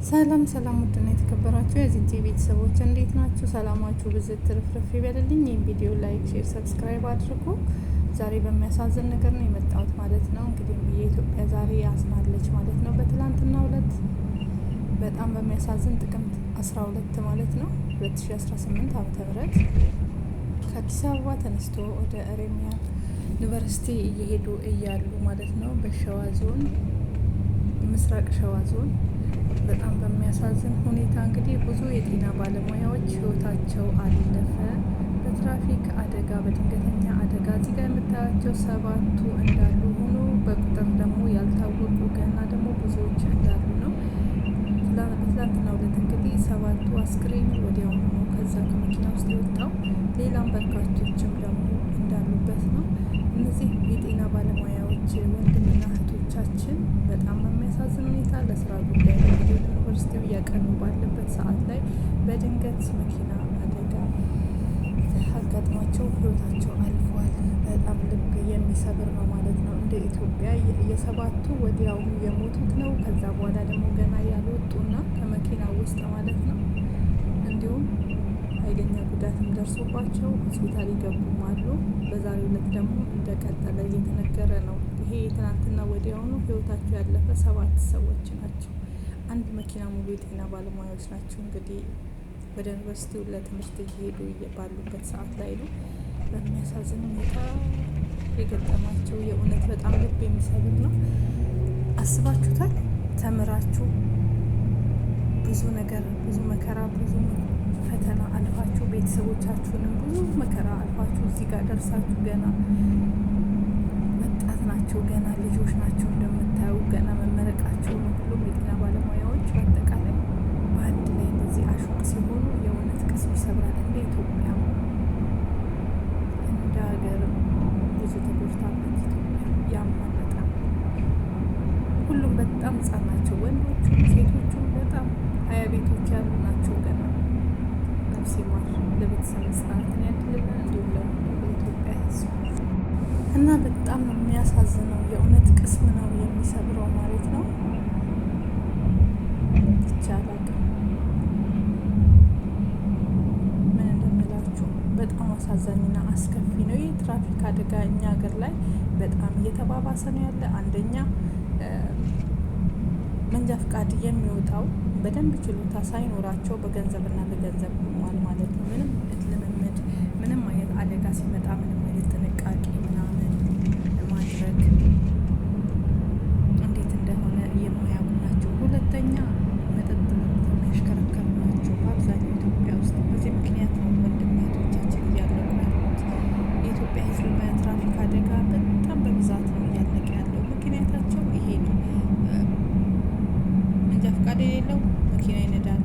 ሰላም ሰላም፣ ውድና የተከበራችሁ የዚህ ቤተሰቦች እንዴት ናችሁ? ሰላማችሁ ብዝት ትርፍርፍ ይበልልኝ። ይህን ቪዲዮ ላይክ፣ ሼር፣ ሰብስክራይብ አድርጉ። ዛሬ በሚያሳዝን ነገር ነው የመጣሁት ማለት ነው። እንግዲህ የኢትዮጵያ ዛሬ ያዝናለች ማለት ነው። በትላንትናው ዕለት በጣም በሚያሳዝን ጥቅምት 12 ማለት ነው 2018 ዓ.ም ከአዲስ አበባ ተነስቶ ወደ ኦሮሚያ ዩኒቨርሲቲ እየሄዱ እያሉ ማለት ነው በሸዋ ዞን ምስራቅ ሸዋ ዞን በጣም በሚያሳዝን ሁኔታ እንግዲህ ብዙ የጤና ባለሙያዎች ህይወታቸው አለፈ። በትራፊክ አደጋ፣ በድንገተኛ አደጋ እዚህ ጋር የምታያቸው 7ቱ እንዳሉ ሆኖ በቁጥር ደግሞ ያልታወቁ ገና ደግሞ ብዙዎች እንዳሉ ነው። ትላንትና ዕለት እንግዲህ 7ቱ አስክሬን ወዲያውኑ ነው ከዛ ከመኪና ውስጥ የወጣው። ሌላም በርካቶችም ደግሞ እንዳሉበት ነው። እነዚህ የጤና ባለሙያዎች ወንድምና እህቶቻችን በጣም በሚያሳዝን ሁኔታ ለስራ ጉዳይ ወደ ዩኒቨርሲቲው እያቀኑ ባለበት ሰዓት ላይ በድንገት መኪና አደጋ አጋጥሟቸው ህይወታቸው አልፏል። በጣም ልብ የሚሰብር ነው ማለት ነው። እንደ ኢትዮጵያ የ7ቱ ወዲያውኑ የሞቱት ነው። ከዛ በኋላ ደግሞ ገና ያልወጡና ከመኪና ውስጥ ማለት ነው እንዲሁም ኃይለኛ ጉዳትም ደርሶባቸው ሆስፒታል ይገቡም አሉ። በዛሬው ዕለት ደግሞ እንደቀጠለ እየተነገረ ነው። ይሄ የትናንትና ወዲያውኑ ህይወታቸው ያለፈ 7 ሰዎች ናቸው። አንድ መኪና ሙሉ የጤና ባለሙያዎች ናቸው። እንግዲህ ወደ ዩኒቨርሲቲው ለትምህርት እየሄዱ ባሉበት ሰዓት ላይ ነው በሚያሳዝን ሁኔታ የገጠማቸው። የእውነት በጣም ልብ የሚሰብር ነው። አስባችሁታል? ተምራችሁ ብዙ ነገር፣ ብዙ መከራ፣ ብዙ ፈተና አልፋችሁ ቤተሰቦቻችሁንም ብዙ መከራ አልፋችሁ እዚህ ጋር ደርሳችሁ ገና ወጣት ናቸው፣ ገና ልጆች ናቸው። እንደምታዩ ገና መመረቃቸው ነው። ሁሉም የጤና ባለሙያዎች በአጠቃላይ በአንድ ላይ እንደዚህ አሹቅ ሲሆኑ የእውነት ቅስም ይሰብራል። እንደ ኢትዮጵያ እንደ ሀገርም ብዙ ተጎድታበት ኢትዮጵያ ያማል በጣም። ሁሉም በጣም ህጻን ናቸው። ወንዶቹም ሴቶቹም በጣም 20 ቤቶች ያሉ ናቸው ገና ሲማር ለቤተሰብ ህጻናትን ያድልልን እንዲሁም ለኢትዮጵያ ህዝብ እና በጣም የሚያሳዝነው የእውነት ቅስም ነው የሚሰብረው ማለት ነው። ይቻላል ምን እንደምላችሁ በጣም አሳዛኝና አስከፊ ነው። ይህ ትራፊክ አደጋ እኛ ሀገር ላይ በጣም እየተባባሰ ነው ያለ። አንደኛ መንጃ ፍቃድ የሚወጣው በደንብ ችሎታ ሳይኖራቸው በገንዘብና በገንዘብ ሆኗል ማለት ነው። ምንም ልምምድ፣ ምንም አይነት አደጋ ሲመጣ ምንም አይነት ጥንቃቄ ምናምን ማድረግ እንዴት እንደሆነ የማያውቁ ናቸው። ሁለተኛ መጠጥ ጠጥተው የሚያሽከረከሩ ናቸው በአብዛኛው ኢትዮጵያ ውስጥ። በዚህ ምክንያት ነው ወንድማቶቻችን እያለቁ ያሉት። የኢትዮጵያ ህዝብ በትራፊክ አደጋ በጣም በብዛት ነው እያለቀ ያለው። ምክንያታቸው ይሄ ነው። መንጃ ፈቃድ የሌለው መኪና ይነዳል፣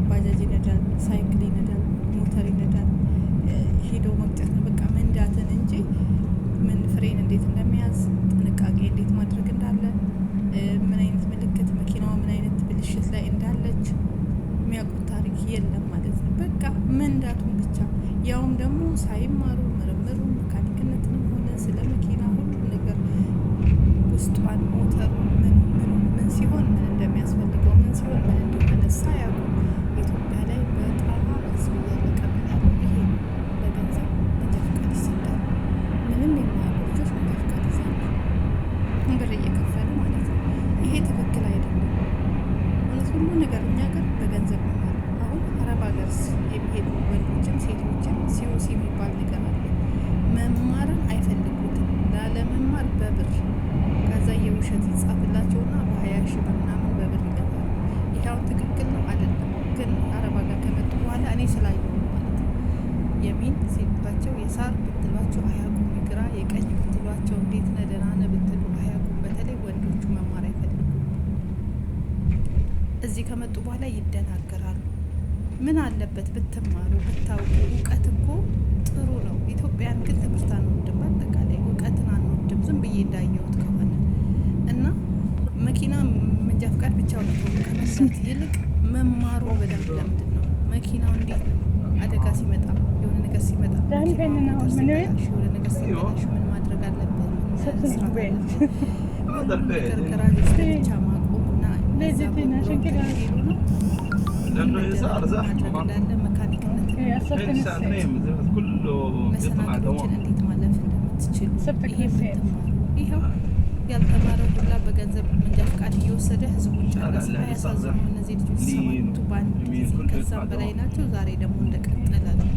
ባጃጅ ይነዳል፣ ሳይክል ይነዳል፣ ሞተር ይነዳል። ሄዶ መቅጨት ነው በቃ መንዳትን እንጂ ምን ፍሬን እንዴት እንደሚያዝ ጥንቃቄ እንዴት ማድረግ እንዳለ ምን አይነት ምልክት መኪናዋ ምን አይነት ብልሽት ላይ እንዳለች የሚያውቁት ታሪክ የለም ማለት ነው። በቃ መንዳቱን ብቻ ያውም ደግሞ ሳይማሩ ምርምሩ መካኒክነትንም ሆነ ስለ መኪና ሁሉ ነገር ውስጧን ሞተሩን ምን ሲሆን ምን እንደሚያስፈልገው ምን ሲሆን ምን እንደሆነ ሳያውቁ ኢትዮጵያ ላይ በጣም ህዝብ እያለቀብን ያለው ይሄ ነው። በገንዘብ መንጃ ፈቃድ ይሰጣል። ምንም የማያውቁ ልጆች መንጃ ፈቃድ ይዛሉ ብር እየከፈሉ ማለት ነው። ይሄ ትክክል አይደለም። እውነት ሁሉ ነገር እኛ ሀገር በገንዘብ ነው ማለት ነው። አሁን አረብ ሀገር የሚሄዱ ወንዶችም ሴቶችም ሲዩሲ የሚባል ነገር አለ። መማርን አይፈልጉትም። ላለመማር በብር ከዛ የውሸት ይጻፍላቸውና በ20 ሺህ ምናምን በብር ይገባሉ። ይሄውን ትክክል ነው አይደለም። ግን አረብ ሀገር ከመጡ በኋላ እኔ ስላየሁ ማለት ነው የሚን ሲባቸው የሳር ብትሏቸው አያውቁም፣ የግራ የቀኝ ብትሏቸው እንዴት ነህ ደህና ነህ ብትሉ አያውቁም። በተለይ ወንዶቹ መማር አይፈልጉም። እዚህ ከመጡ በኋላ ይደናገራሉ። ምን አለበት ብትማሩ ብታውቁ። እውቀት እኮ ጥሩ ነው። ኢትዮጵያን ግን ትምህርት አንወድም፣ በአጠቃላይ እውቀትን አንወድም። ዝም ብዬ እንዳየሁት ከሆነ እና መኪና መንጃ ፍቃድ ብቻ ወጥቶ ከመስራት ይልቅ መማሩ በደንብ ለምንድን ነው መኪናው እንዴት ነው አደጋ ሲመጣ የሆነ ነገር ሲመጣ የሆነ ነገር ሲበላሽ ምን ማድረግ አለብን? ገራጆች ብቻ ማቆም እና እዛ ቦታ ከሄዱ ነው ማድረግ እንዳለ መካኒክነት መሰናክሎችን እንዴት ማለፍ እንደምትችሉ ይኸው ያልተማረ ሁላ በገንዘብ መንጃ ፈቃድ እየወሰደ ህዝቡን ጨረሰ። አያሳዝኑም? እነዚህ ልጆች ሰባቱ በአንድ ጊዜ ከዛም በላይ ናቸው። ዛሬ ደግሞ እንደቀጠለ ነው።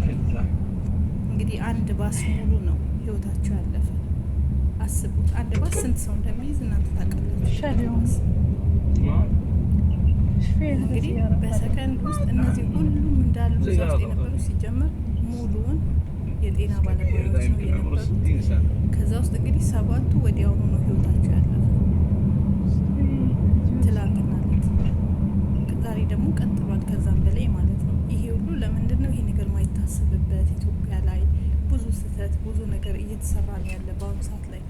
እንግዲህ አንድ ባስ ሙሉ ነው ህይወታቸው ያለፈ። አስቡት፣ አንድ ባስ ስንት ሰው እንደሚይዝ እናንተ ታውቃላችሁ? እንግዲህ በሰከንድ ውስጥ እነዚህ ሁሉም እንዳሉ እዛ ውስጥ የነበሩ ሲጀመር ሙሉውን የጤና ባለሙያዎች ነው የነበሩት። ከዛ ውስጥ እንግዲህ ሰባቱ ወዲያውኑ ነው ህይወታቸው ያለፈ። ትላንትና ዕለት ዛሬ ደግሞ ቀጥሏል፣ ከዛም በላይ ማለት ነው። ይሄ ሁሉ ለምንድን ነው ይሄ ነገር ማይታሰብበት? ኢትዮጵያ ላይ ብዙ ስህተት ብዙ ነገር እየተሰራ ነው ያለ በአሁኑ ሰዓት ላይ።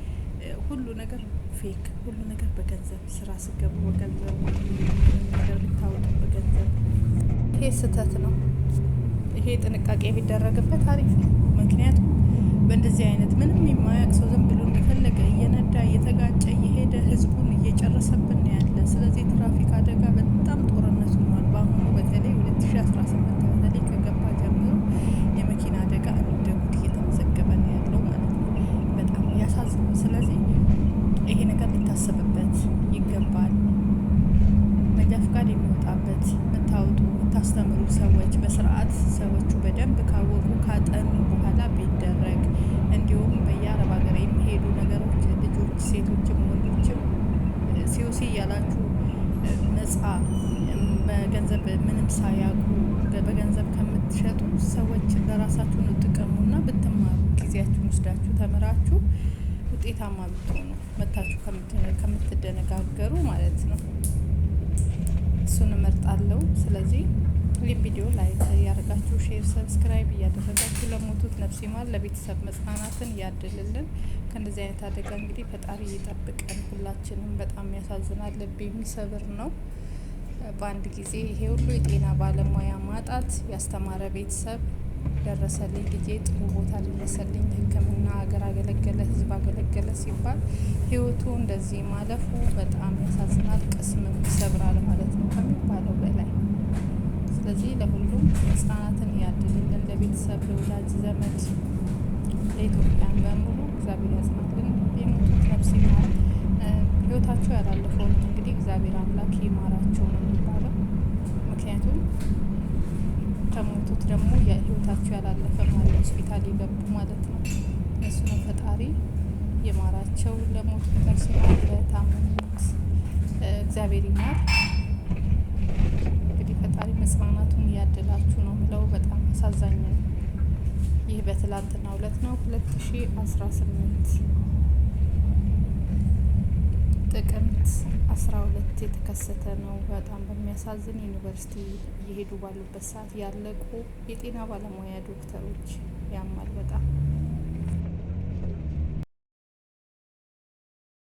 ሁሉ ነገር ፌክ፣ ሁሉ ነገር በገንዘብ ስራ ስገቡ በገንዘብ ነገር ብታወጡ በገንዘብ። ይሄ ስህተት ነው። ይሄ ጥንቃቄ ቢደረግበት አሪፍ ነው። ምክንያቱም በእንደዚህ አይነት ምንም የማያውቅ ሰው ዝም ብሎ እንደፈለገ እየነዳ እየተጋጨ እየሄደ ህዝቡን እየጨረሰብን ነው ያለ። ስለዚህ የትራፊክ አደጋ በጣም ጦርነት ሆኗል። በአሁኑ በተለይ 2018 በተለይ ከገባ ጀምሮ የመኪና አደጋ እንደ ጉድ እየተመዘገበ ነው ያለው ማለት ነው። በጣም ያሳዝናል። ስለዚህ ይሄ ነገር ሊታሰብበት ይገባል። መንጃ ፈቃድ የሚወጣበት የምታወጡ የምታስተምሩ ሰዎች በስርዓት ሰዎቹ በደንብ ካወቁ ካጠኑ በኋላ ቢደረግ፣ እንዲሁም በየአረብ ሀገር የሚሄዱ ነገሮች ልጆች ሴቶችም ወንዶችም ሲኦሲ እያላችሁ ነጻ በገንዘብ ምንም ሳያውቁ በገንዘብ ከምትሸጡ ሰዎች ለራሳችሁ ነው ጥቅሙና ብትማሩ ጊዜያችሁን ወስዳችሁ ተምራችሁ ውጤታማ ብትሆኑ መታችሁ ከምትደነጋገሩ ማለት ነው። እሱን እመርጣለሁ። ስለዚህ ይህ ቪዲዮ ላይክ እያደረጋችሁ ሼር፣ ሰብስክራይብ እያደረጋችሁ ለሞቱት ነፍስ ይማር፣ ለቤተሰብ መጽናናትን እያድልልን። ከእንደዚህ አይነት አደጋ እንግዲህ ፈጣሪ ይጠብቀን ሁላችንም። በጣም ያሳዝናል፣ ልብ የሚሰብር ነው። በአንድ ጊዜ ይሄ ሁሉ የጤና ባለሙያ ማጣት፣ ያስተማረ ቤተሰብ ደረሰልኝ ልጄ ጥሩ ቦታ ደረሰልኝ፣ ሕክምና ሀገር አገለገለ፣ ህዝብ አገለገለ ሲባል ህይወቱ እንደዚህ ማለፉ በጣም ያሳዝናል፣ ቅስምም ይሰብራል ማለት ነው ከሚባለው በላይ። ስለዚህ ለሁሉም መጽናናትን ያድልልን፣ ለቤተሰብ ለወዳጅ ዘመድ ለኢትዮጵያን በሙሉ እግዚአብሔር ያጽናልን። የሞቱት ነፍስ ይማር፣ ህይወታቸው ያላለፈውንም እንግዲህ እግዚአብሔር አምላክ ይማራቸው ነው የሚባለው። ምክንያቱም ከሞቱት ደግሞ ህይወታቸው ያላለፈ ማለት ሆስፒታል የገቡ ማለት ነው። እነሱንም ፈጣሪ የማራቸው፣ ለሞቱት ነፍስ ይማር፣ ለታመሙት እግዚአብሔር ይማር። እንግዲህ ፈጣሪ መጽናናቱን እያደላችሁ ነው ምለው። በጣም አሳዛኝ ነው። ይህ በትላንትናው ዕለት ነው 2018 ጥቅምት 12 የተከሰተ ነው። በጣም በሚያሳዝን ዩኒቨርሲቲ እየሄዱ ባሉበት ሰዓት ያለቁ የጤና ባለሙያ ዶክተሮች ያማል በጣም